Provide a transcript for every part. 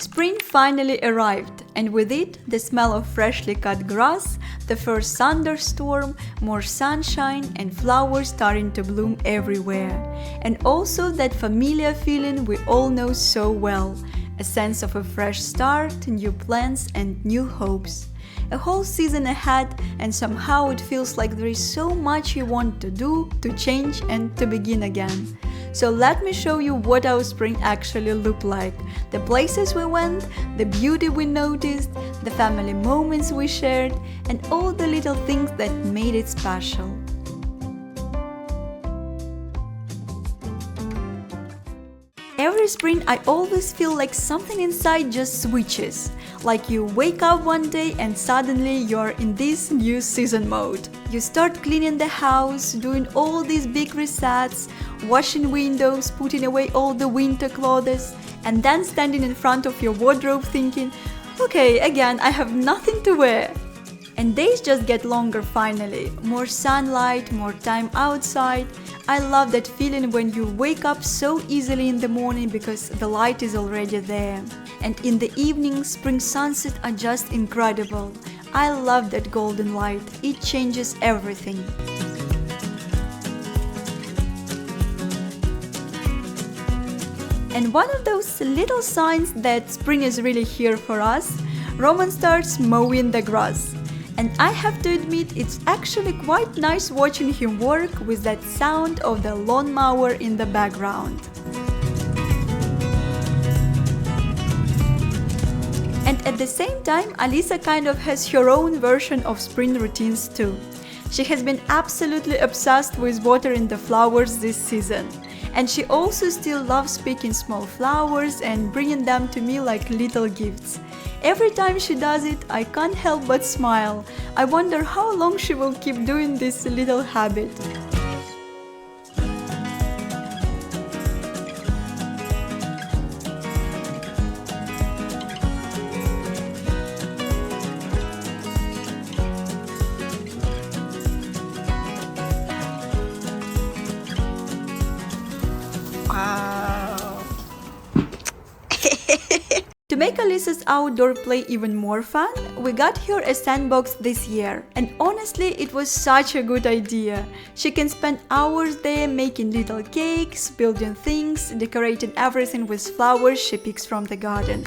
Spring finally arrived, and with it, the smell of freshly cut grass, the first thunderstorm, more sunshine, and flowers starting to bloom everywhere. And also that familiar feeling we all know so well, a sense of a fresh start, new plans, and new hopes. A whole season ahead, and somehow it feels like there is so much you want to do, to change, and to begin again. So let me show you what our spring actually looked like. The places we went, the beauty we noticed, the family moments we shared, and all the little things that made it special. Every spring I always feel like something inside just switches. Like you wake up one day and suddenly you're in this new season mode. You start cleaning the house, doing all these big resets, washing windows, putting away all the winter clothes, and then standing in front of your wardrobe thinking, okay, again, I have nothing to wear. And days just get longer finally. More sunlight, more time outside. I love that feeling when you wake up so easily in the morning because the light is already there. And in the evening, spring sunsets are just incredible. I love that golden light. It changes everything. And one of those little signs that spring is really here for us, Roman starts mowing the grass. And I have to admit, it's actually quite nice watching him work with that sound of the lawnmower in the background. And at the same time, Alisa kind of has her own version of spring routines too. She has been absolutely obsessed with watering the flowers this season. And she also still loves picking small flowers and bringing them to me like little gifts. Every time she does it, I can't help but smile. I wonder how long she will keep doing this little habit. To make Alisa's outdoor play even more fun, we got her a sandbox this year. And honestly, it was such a good idea. She can spend hours there making little cakes, building things, decorating everything with flowers she picks from the garden.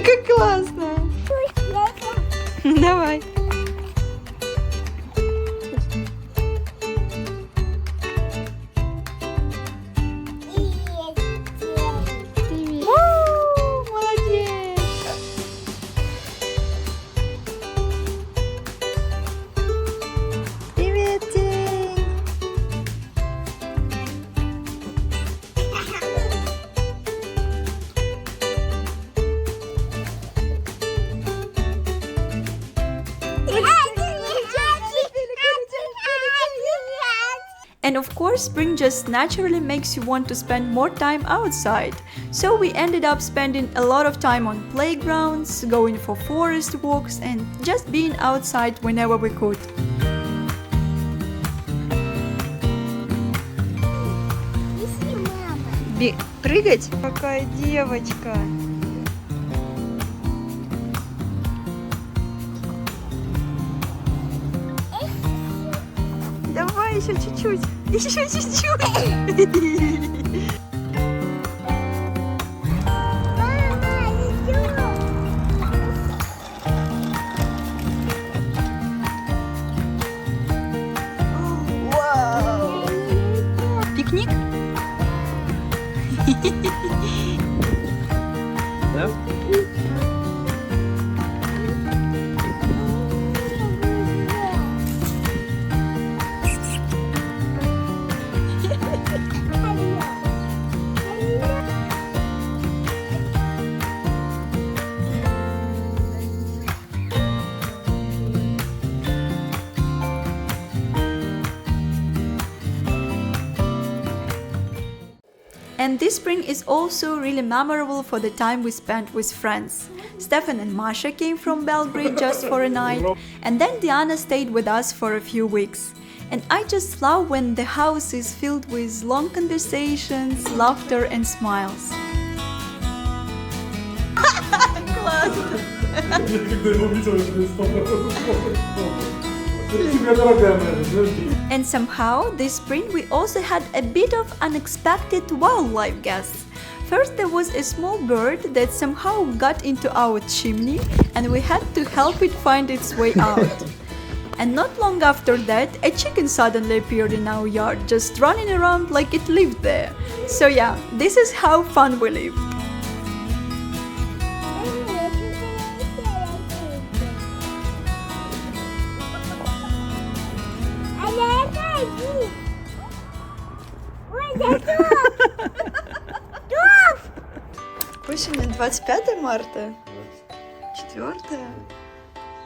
Как классно! Давай! And of course, spring just naturally makes you want to spend more time outside. So we ended up spending a lot of time on playgrounds, going for forest walks, and just being outside whenever we could. Прыгать? Какая девочка! Давай еще чуть-чуть, еще чуть-чуть. Вау! Пикник? Да? And this spring is also really memorable for the time we spent with friends. Stefan and Masha came from Belgrade just for a night, and then Diana stayed with us for a few weeks. And I just love when the house is filled with long conversations, laughter and smiles. And somehow, this spring we also had a bit of unexpected wildlife guests. First there was a small bird that somehow got into our chimney and we had to help it find its way out. And not long after that, a chicken suddenly appeared in our yard, just running around like it lived there. So yeah, this is how fun we live. Сегодня 25 марта, 4.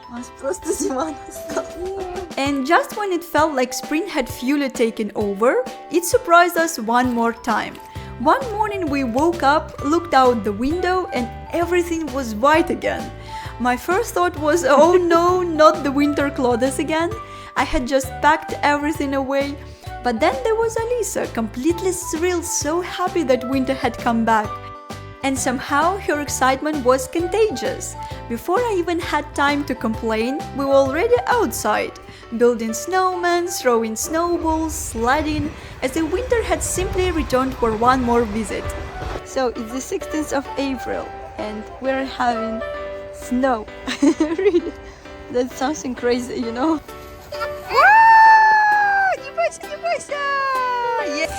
У нас просто зима настала. And just when it felt like spring had fully taken over, it surprised us one more time. One morning we woke up, looked out the window, and everything was white again. My first thought was, oh no, not the winter clothes again. I had just packed everything away. But then there was Alisa, completely thrilled, so happy that winter had come back. And somehow her excitement was contagious. Before I even had time to complain, we were already outside, building snowmen, throwing snowballs, sledding, as the winter had simply returned for one more visit. So it's the 16th of April and we're having snow. Really, that's something crazy, you know? Yes.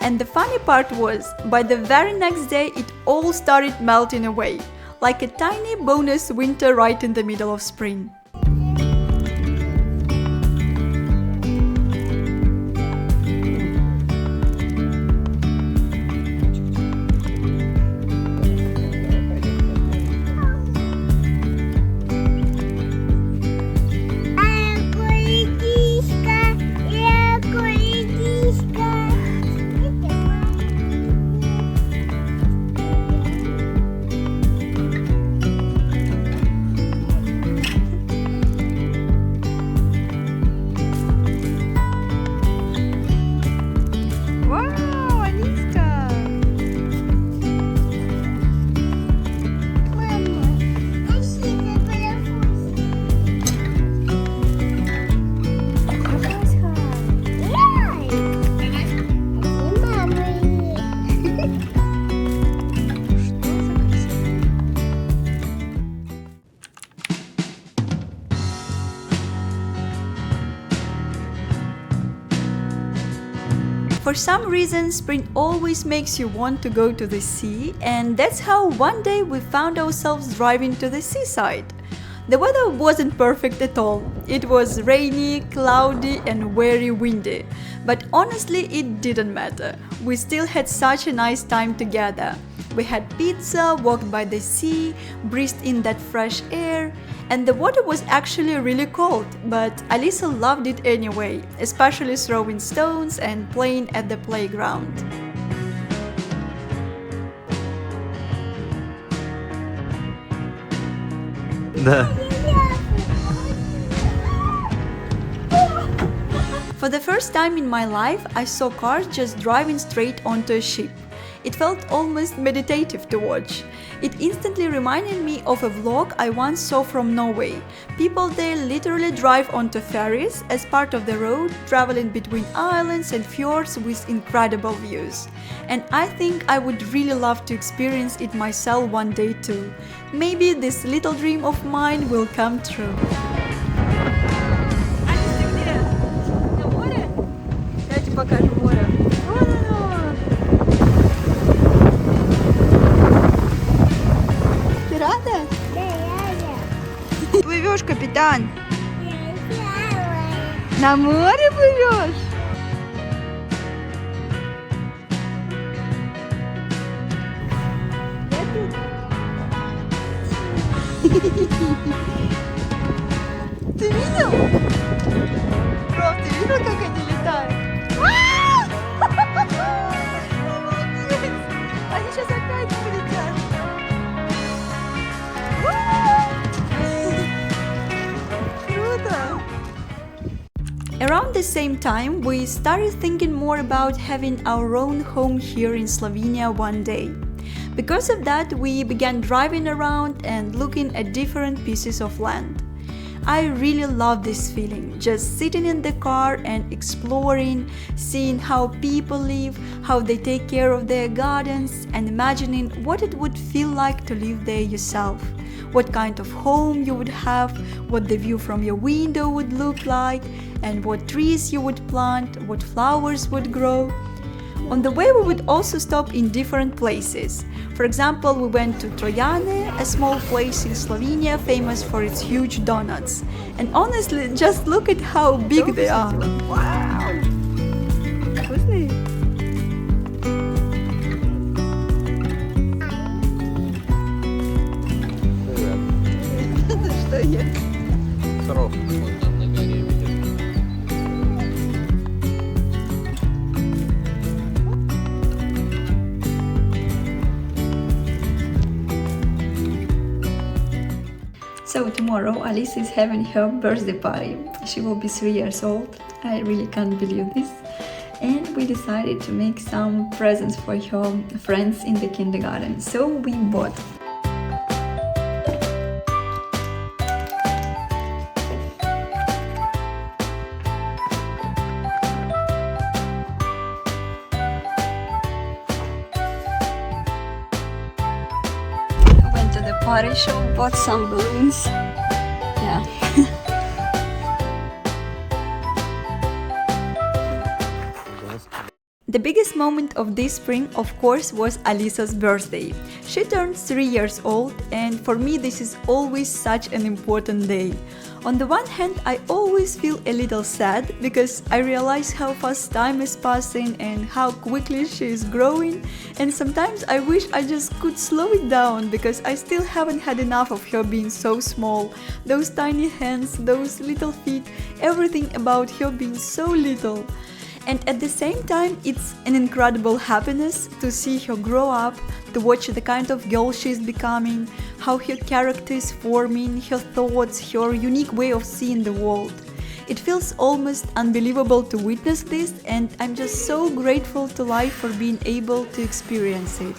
And the funny part was, by the very next day it all started melting away, like a tiny bonus winter right in the middle of spring. For some reason, spring always makes you want to go to the sea, and that's how one day we found ourselves driving to the seaside. The weather wasn't perfect at all. It was rainy, cloudy and very windy. But honestly, it didn't matter. We still had such a nice time together. We had pizza, walked by the sea, breathed in that fresh air, and the water was actually really cold, but Alisa loved it anyway, especially throwing stones and playing at the playground. For the first time in my life, I saw cars just driving straight onto a ship. It felt almost meditative to watch. It instantly reminded me of a vlog I once saw from Norway. People there literally drive onto ferries as part of the road, traveling between islands and fjords with incredible views. And I think I would really love to experience it myself one day too. Maybe this little dream of mine will come true. Плывешь, капитан? На море плывешь? Ты видел? Ром, ты видел, как они летают? the same time, we started thinking more about having our own home here in Slovenia one day. Because of that, we began driving around and looking at different pieces of land. I really love this feeling, just sitting in the car and exploring, seeing how people live, how they take care of their gardens, and imagining what it would feel like to live there yourself. What kind of home you would have, what the view from your window would look like, and what trees you would plant, what flowers would grow. On the way, we would also stop in different places. For example, we went to Trojane, a small place in Slovenia famous for its huge donuts. And honestly, just look at how big they are. Wow! Вкусный? Это что я? Сырок. So tomorrow Alice is having her birthday party. She will be 3 years old. I really can't believe this. And we decided to make some presents for her friends in the kindergarten. So we bought Went to the party shop, bought some balloons. Yeah. The biggest moment of this spring, of course, was Alisa's birthday. She turned 3 years old, and for me this is always such an important day. On the one hand, I always feel a little sad because I realize how fast time is passing and how quickly she is growing, and sometimes I wish I just could slow it down because I still haven't had enough of her being so small. Those tiny hands, those little feet, everything about her being so little. And at the same time, it's an incredible happiness to see her grow up, to watch the kind of girl she's becoming, how her character is forming, her thoughts, her unique way of seeing the world. It feels almost unbelievable to witness this, and I'm just so grateful to life for being able to experience it.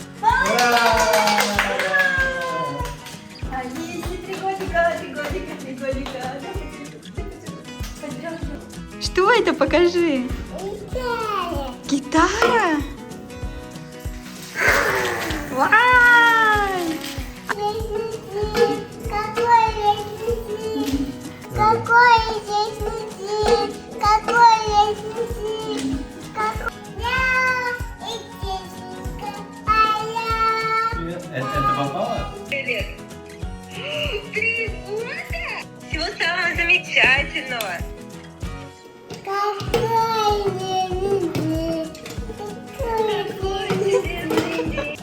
Что это? Покажи. Гитара? Вау! Какой здесь музей? Какой здесь музей? Я и Тесенька, а я... Это попало? Привет! 3 года! Всего самого замечательного! Какой здесь музей? Какой здесь музей?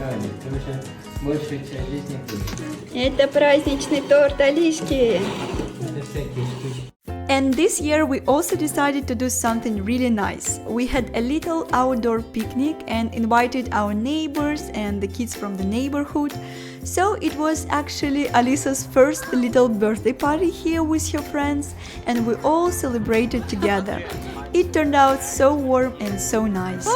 Аня, ты уже большую часть жизни будешь. Это праздничный торт Алишки. Это всякие штучки. And this year we also decided to do something really nice. We had a little outdoor picnic and invited our neighbors and the kids from the neighborhood. So it was actually Alisa's first little birthday party here with her friends, and we all celebrated together. It turned out so warm and so nice.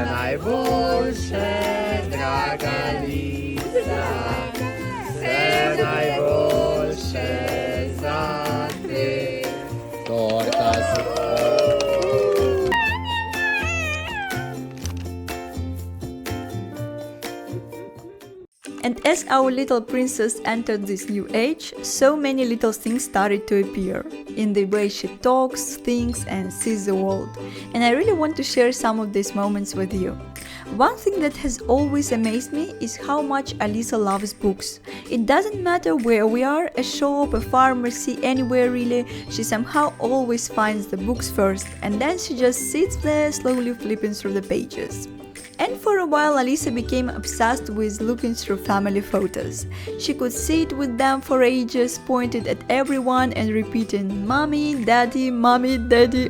Najbolsze, draga Lisa, все najbolsze za ty. Torta z... And as our little princess entered this new age, so many little things started to appear in the way she talks, thinks, and sees the world. And I really want to share some of these moments with you. One thing that has always amazed me is how much Alisa loves books. It doesn't matter where we are, a shop, a pharmacy, anywhere really, she somehow always finds the books first, and then she just sits there slowly flipping through the pages. And for a while Alisa became obsessed with looking through family photos. She could sit with them for ages, pointed at everyone and repeating mommy, daddy,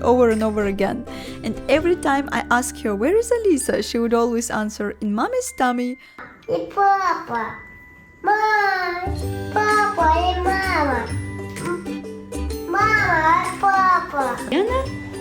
over and over again. And every time I asked her, where is Alisa? She would always answer, in mommy's tummy. И папа. Мам, папа. папа и мама. Мама и папа.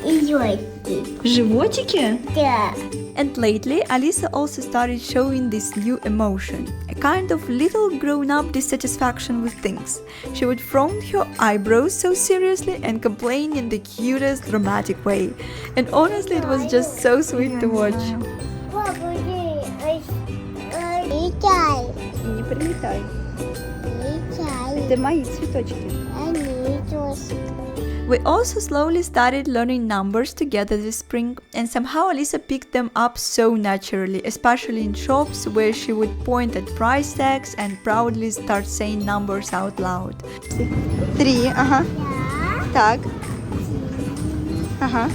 И Йойки. В животике? Да. And lately, Alisa also started showing this new emotion, a kind of little grown-up dissatisfaction with things. She would frown her eyebrows so seriously and complain in the cutest dramatic way. And honestly, it was just so sweet to watch. Папа, летай. Не прилетай. Летай. Это мои цветочки. Они тоже. We also slowly started learning numbers together this spring, and somehow Alisa picked them up so naturally, especially in shops where she would point at price tags and proudly start saying numbers out loud. 3, ага. Так. Ага.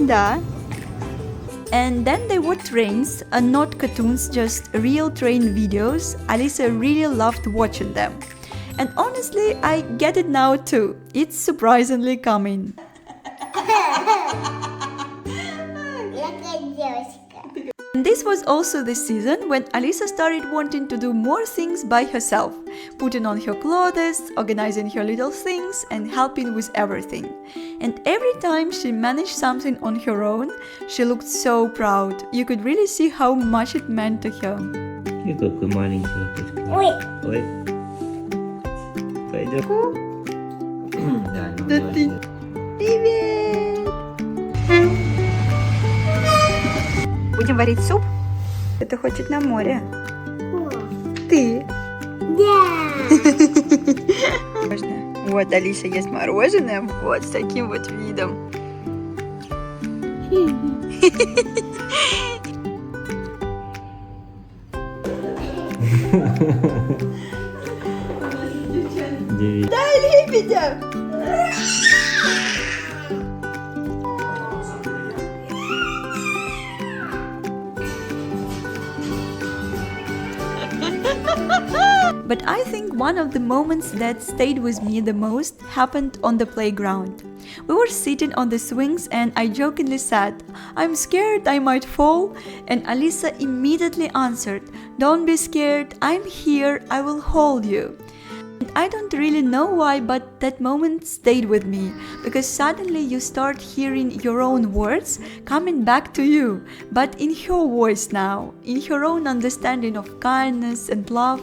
Да. And then they were trains, not cartoons, just real train videos. Alisa really loved watching them. And honestly, I get it now too. It's surprisingly coming. Я как девочка. And this was also the season when Alisa started wanting to do more things by herself, putting on her clothes, organizing her little things, and helping with everything. And every time she managed something on her own, she looked so proud. You could really see how much it meant to her. И какой маленький лапочка. Ой. Ой. Пойдем. Да, ну, Да ты- молодец. Привет! Будем варить суп? Это хочет на море. Ты. Да. Мороженое. Вот Алиса ест мороженое вот с таким вот видом. Девять. Лебедя! But I think one of the moments that stayed with me the most happened on the playground. We were sitting on the swings and I jokingly said, "I'm scared I might fall," and Alisa immediately answered, "Don't be scared, I'm here, I will hold you." And I don't really know why, but that moment stayed with me, because suddenly you start hearing your own words coming back to you, but in her voice now, in her own understanding of kindness and love.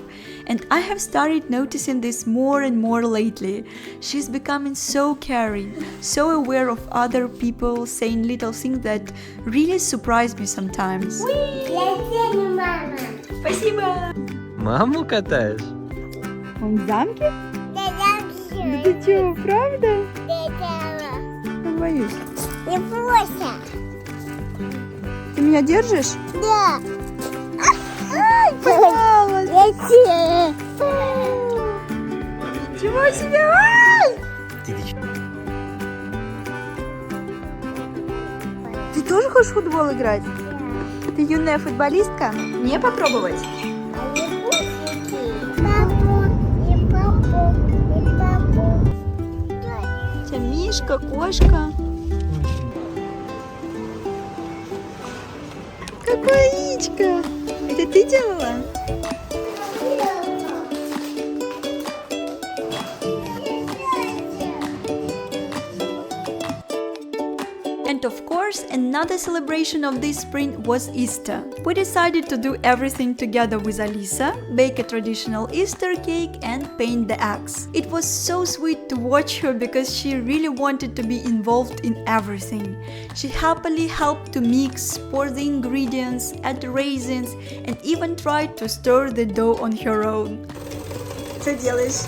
And I have started noticing this more and more lately. She's becoming so caring, so aware of other people, saying little things that really surprise me sometimes. Я тебе мама. Спасибо! Маму катаешь? Он в замке? Да Да ты чё, правда? Я боюсь. Не бойся. Ты меня держишь? Да. Пожалуйста! Я тебе. Чего себе? Ай! Ты тоже хочешь в футбол играть? Ты юная футболистка? Мне попробовать? Папу, и папу, и папу. У тебя мишка, кошка. Какое яичко! Это ты делала? And of course, another celebration of this spring was Easter. We decided to do everything together with Alisa, bake a traditional Easter cake and paint the eggs. It was so sweet to watch her because she really wanted to be involved in everything. She happily helped to mix, pour the ingredients, add raisins, and even tried to stir the dough on her own. Что делаешь?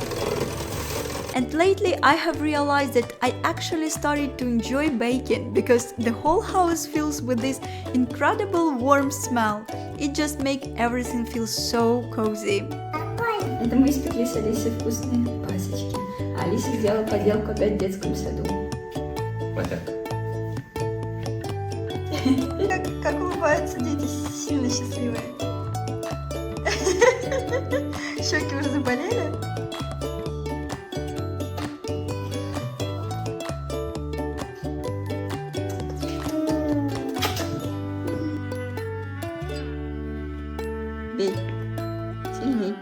And lately I have realized that I actually started to enjoy baking because the whole house fills with this incredible warm smell. It just makes everything feel so cozy. Это мы испекли с Алисой вкусные пасочки. А Алиса сделала поделку опять в детском саду. Вот так. Как улыбаются дети, сильно счастливые. Щеки уже заболели? Бей. Сильней.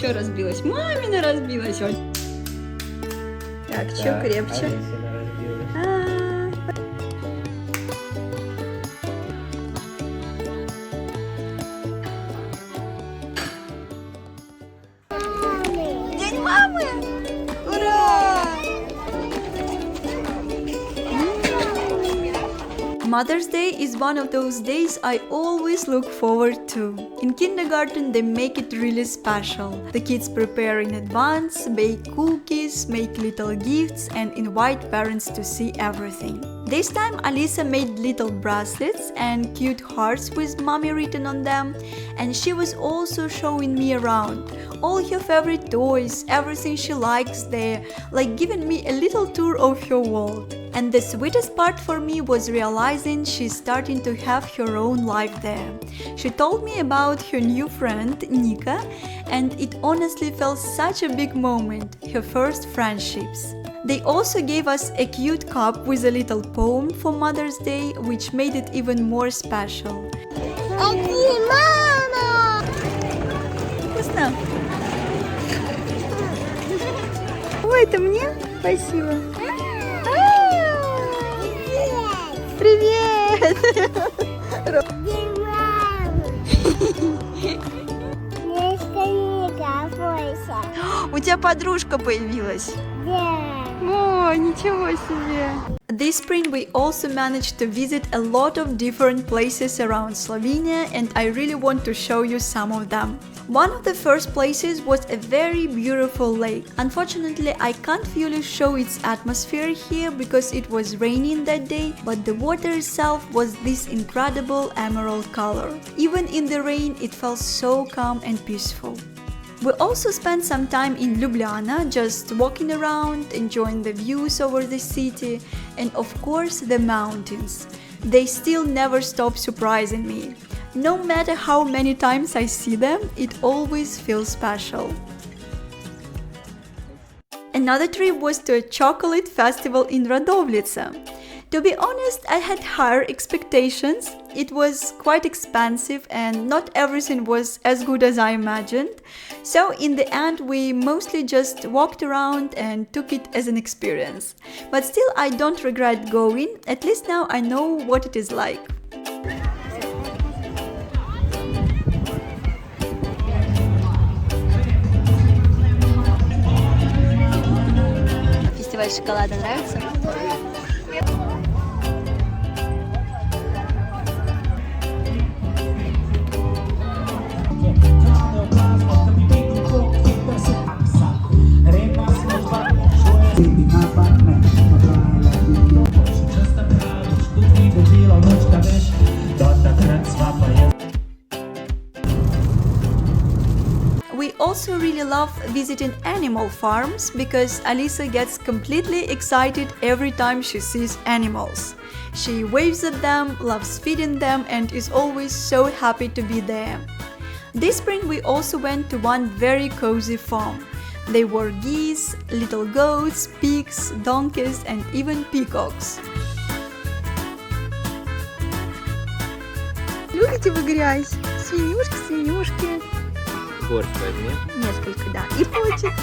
Чье разбилось? Мамина разбилась. Ой. Так, чье крепче? Алисина разбилась. День мамы! Ура! Mother's Day is one of those days I always look forward to. In kindergarten, they make it really special. The kids prepare in advance, bake cookies, make little gifts, and invite parents to see everything. This time, Alisa made little bracelets and cute hearts with mommy written on them, and she was also showing me around all her favorite toys, everything she likes there, like giving me a little tour of her world. And the sweetest part for me was realizing she's starting to have her own life there. She told me about her new friend, Nika, and it honestly felt such a big moment, her first friendships. They also gave us a cute cup with a little poem for Mother's Day, which made it even more special. Иди, мама! Вкусно? Ой, это мне? Спасибо. Привет! Иди, мама! Не скорее бойся. У тебя подружка появилась. Да. О, ничего себе! This spring we also managed to visit a lot of different places around Slovenia, and I really want to show you some of them. One of the first places was a very beautiful lake. Unfortunately, I can't really show its atmosphere here because it was raining that day, but the water itself was this incredible emerald color. Even in the rain, it felt so calm and peaceful. We also spent some time in Ljubljana, just walking around, enjoying the views over the city, and of course the mountains. They still never stop surprising me. No matter how many times I see them, it always feels special. Another trip was to a chocolate festival in Radovljica. To be honest, I had higher expectations. It was quite expensive and not everything was as good as I imagined. So in the end, we mostly just walked around and took it as an experience. But still, I don't regret going. At least now I know what it is like. Фестиваль шоколада нравится? We also really love visiting animal farms because Alisa gets completely excited every time she sees animals. She waves at them, loves feeding them, and is always so happy to be there. This spring we also went to one very cozy farm. There were geese, little goats, pigs, donkeys, and even peacocks. Любите вы грязь? Свинюшки, свинюшки. Борщ возьми. Несколько, да. И почек.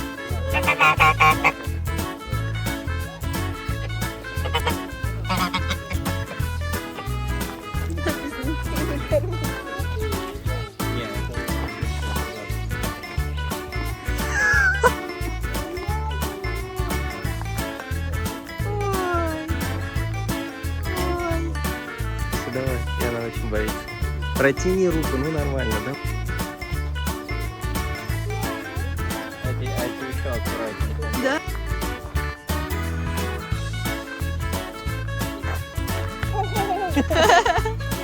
Нет, давай, и она очень боится. Протяни руку, ну нормально, да? А ты еще аккуратнее. Да?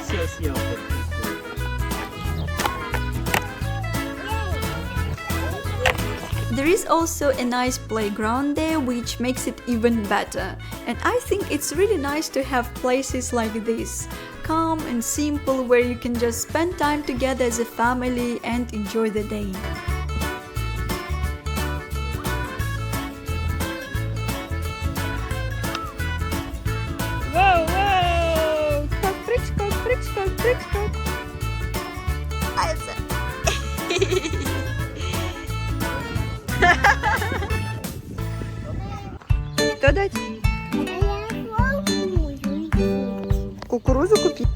Все съел. There is also a nice playground there, which makes it even better. And I think it's really nice to have places like this, calm and simple, where you can just spend time together as a family and enjoy the day. Воу, воу! Скок, прыг-скок, прыг-скок, прыг-скок. Что дать? Кукурузу купить.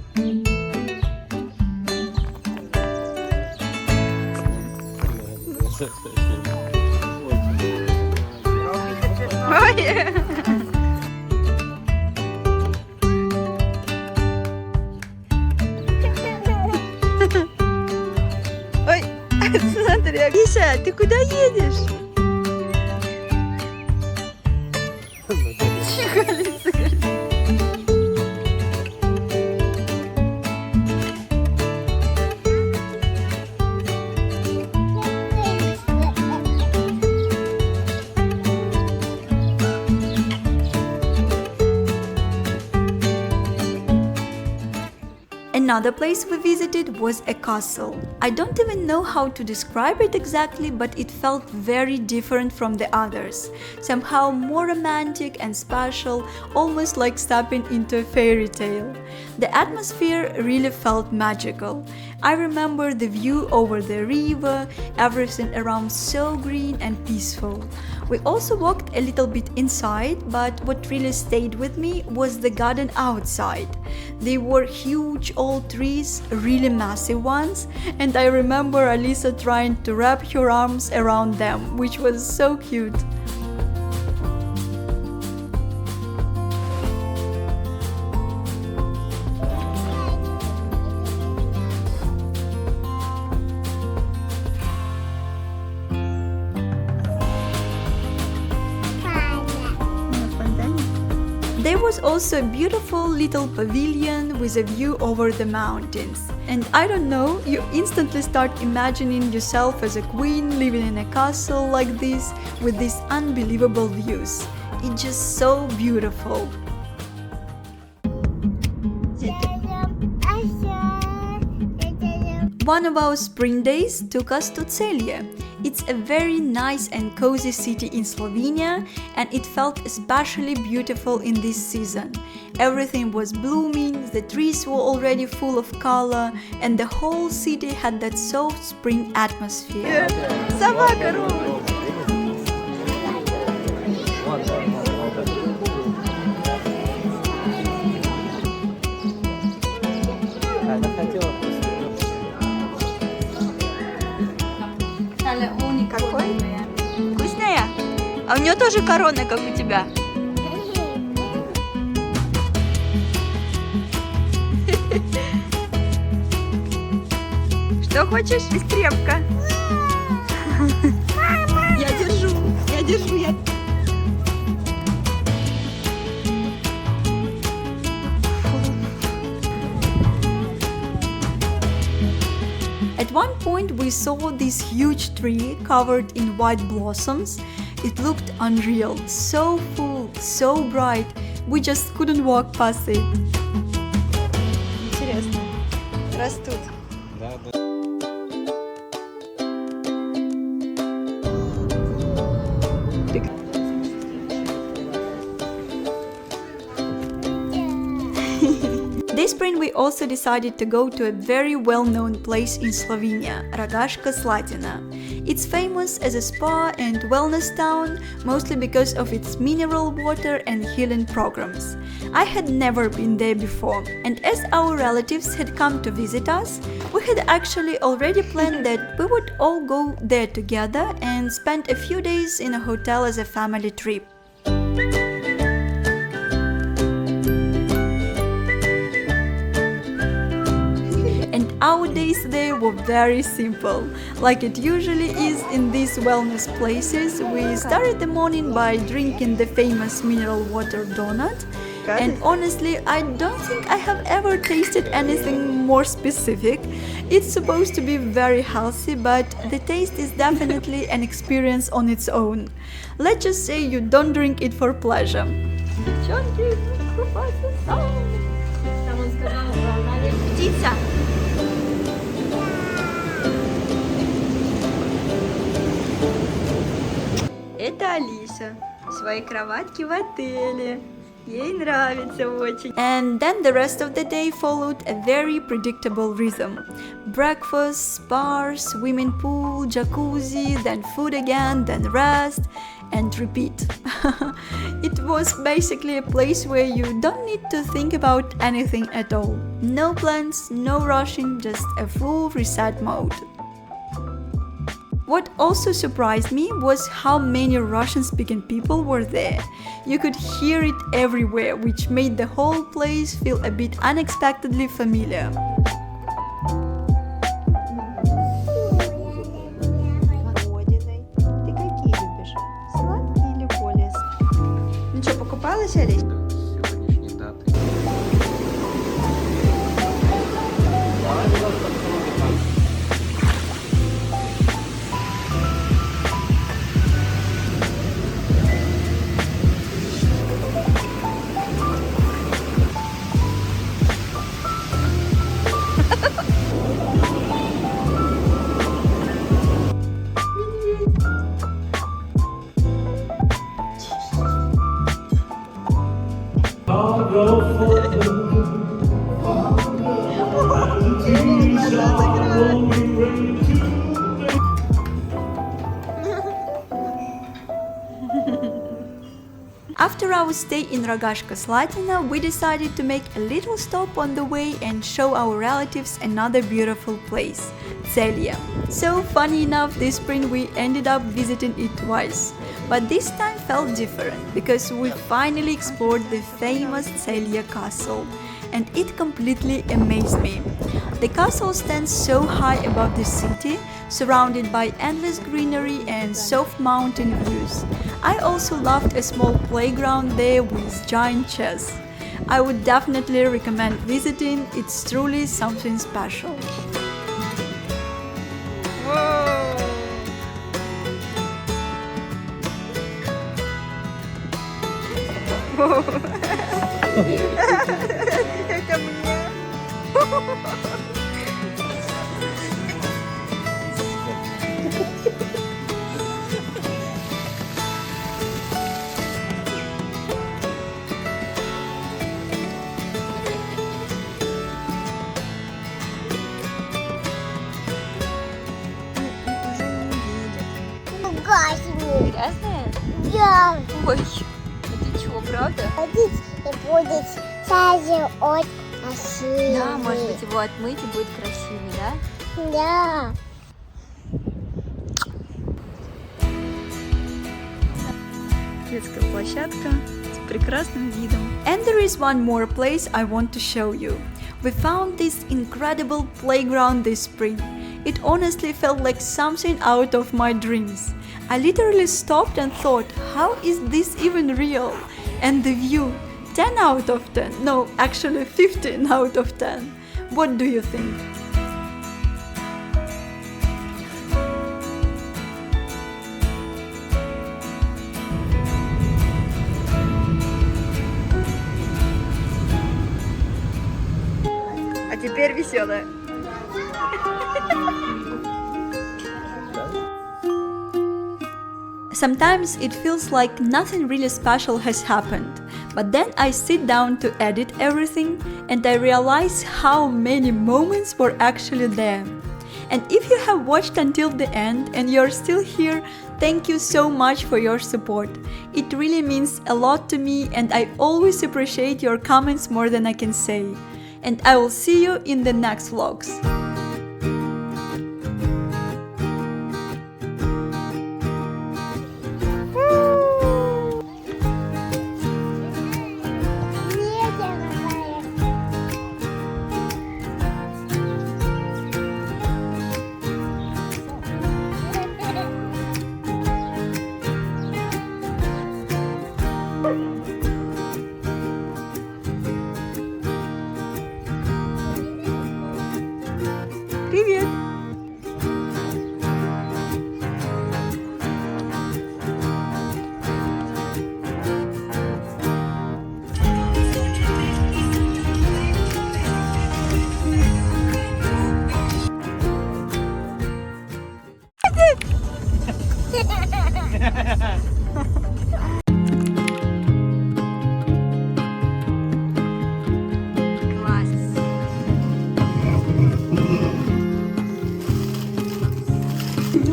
Ой. Ой, смотри, Миша, ты куда едешь? Тихо, Лиса. Another place we visited was a castle. I don't even know how to describe it exactly, but it felt very different from the others. Somehow more romantic and special, almost like stepping into a fairy tale. The atmosphere really felt magical. I remember the view over the river, everything around so green and peaceful. We also walked a little bit inside, but what really stayed with me was the garden outside. They were huge old trees, really massive ones, and I remember Alisa trying to wrap her arms around them, which was so cute. There was also a beautiful little pavilion with a view over the mountains. And I don't know, you instantly start imagining yourself as a queen living in a castle like this with these unbelievable views. It's just so beautiful. One of our spring days took us to Celje. It's a very nice and cozy city in Slovenia, and it felt especially beautiful in this season. Everything was blooming, the trees were already full of color, and the whole city had that soft spring atmosphere. Собака робот. Какой? Вкусная? А у нее тоже корона, как у тебя. Что хочешь? Из крепко. Я держу. At one point we saw this huge tree covered in white blossoms. It looked unreal, so full, so bright. We just couldn't walk past it. Интересно. Растут. This spring we also decided to go to a very well-known place in Slovenia, Rogaška Slatina. It's famous as a spa and wellness town, mostly because of its mineral water and healing programs. I had never been there before, and as our relatives had come to visit us, we had actually already planned that we would all go there together and spend a few days in a hotel as a family trip. Our days there were very simple, like it usually is in these wellness places. We started the morning by drinking the famous mineral water donut, and honestly, I don't think I have ever tasted anything more specific. It's supposed to be very healthy, but the taste is definitely an experience on its own. Let's just say you don't drink it for pleasure. Птица. Это Алиса в своей кроватке в отеле. Ей нравится очень. And then the rest of the day followed a very predictable rhythm. Breakfast, spa, swimming pool, jacuzzi, then food again, then rest, and repeat. It was basically a place where you don't need to think about anything at all. No plans, no rushing, just a full reset mode. What also surprised me was how many Russian-speaking people were there. You could hear it everywhere, which made the whole place feel a bit unexpectedly familiar. Ты какие любишь? Сладкие или более? Ну что, покупалась, Олесь? Сегодняшней даты. After our stay in Rogashka Slatina, we decided to make a little stop on the way and show our relatives another beautiful place, Celia. So funny enough, this spring we ended up visiting it twice. But this time felt different because we finally explored the famous Celia castle, and it completely amazed me. The castle stands so high above the city, surrounded by endless greenery and soft mountain views. I also loved a small playground there with giant chairs. I would definitely recommend visiting, it's truly something special. Это мне. Грязный. Грязная? Да. Ой, это чего, правда? Ходить и будет сразу от красивый. Да, может быть, его отмыть и будет красивый, да? Да. Детская площадка с прекрасным видом. And there is one more place I want to show you. We found this incredible playground this spring. It honestly felt like something out of my dreams. I literally stopped and thought, how is this even real? And the view, 10 out of 10. No, actually 15 out of 10. What do you think? А теперь веселая. Sometimes it feels like nothing really special has happened, but then I sit down to edit everything and I realize how many moments were actually there. And if you have watched until the end and you're still here, thank you so much for your support. It really means a lot to me and I always appreciate your comments more than I can say. And I will see you in the next vlogs. Привет!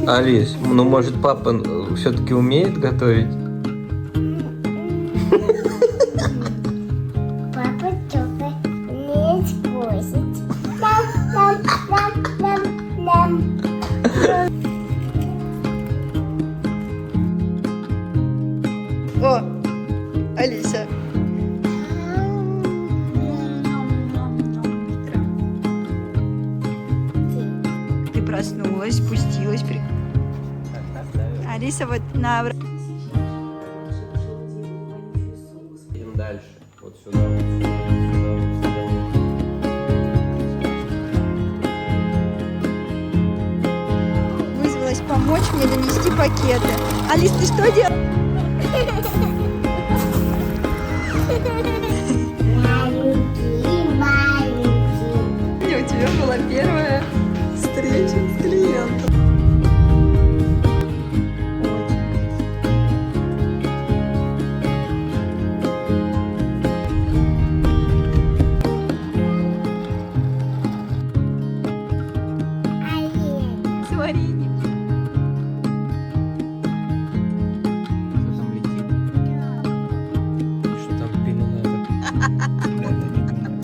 Алис, ну может папа все-таки умеет готовить? Папа тоже не спросит. Нам. О, Алиса. Ты проснулась, спустилась. Алиса вот на... Идем дальше. Вот сюда, вот сюда, вот сюда, вот сюда. Вызвалась помочь мне донести пакеты. Алис, ты что делаешь? Маленький. У тебя была первая встреча с клиентом. С вареньем. Что там летит? Что там пину надо? Надо не думать.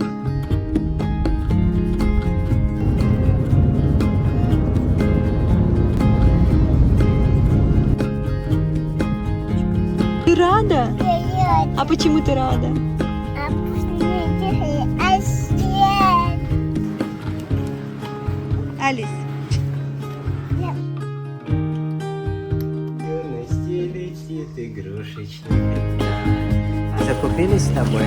Ты рада? А почему ты рада? Алис. Юности летит игрушечный летает. Закупились с тобой?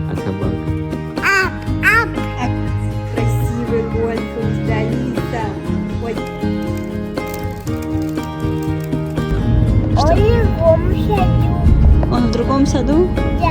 А собака? Красивый гольф, да, Алиса. Ой. Он в другом саду? Да.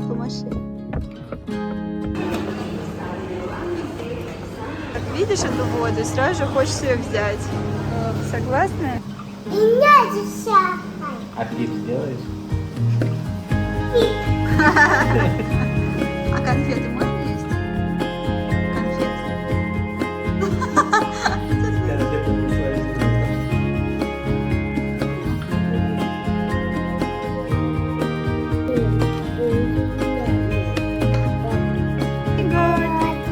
Помаши. Как видишь эту воду, сразу же хочется ее взять. Согласна? И надо сахар. А пип сделаешь? А конфеты можно есть? Конфеты.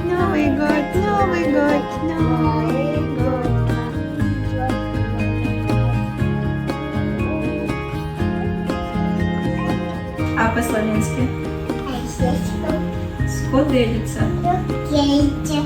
Новый год, Новый год, Новый год. А по-словенски? Скоделица. Кейтя.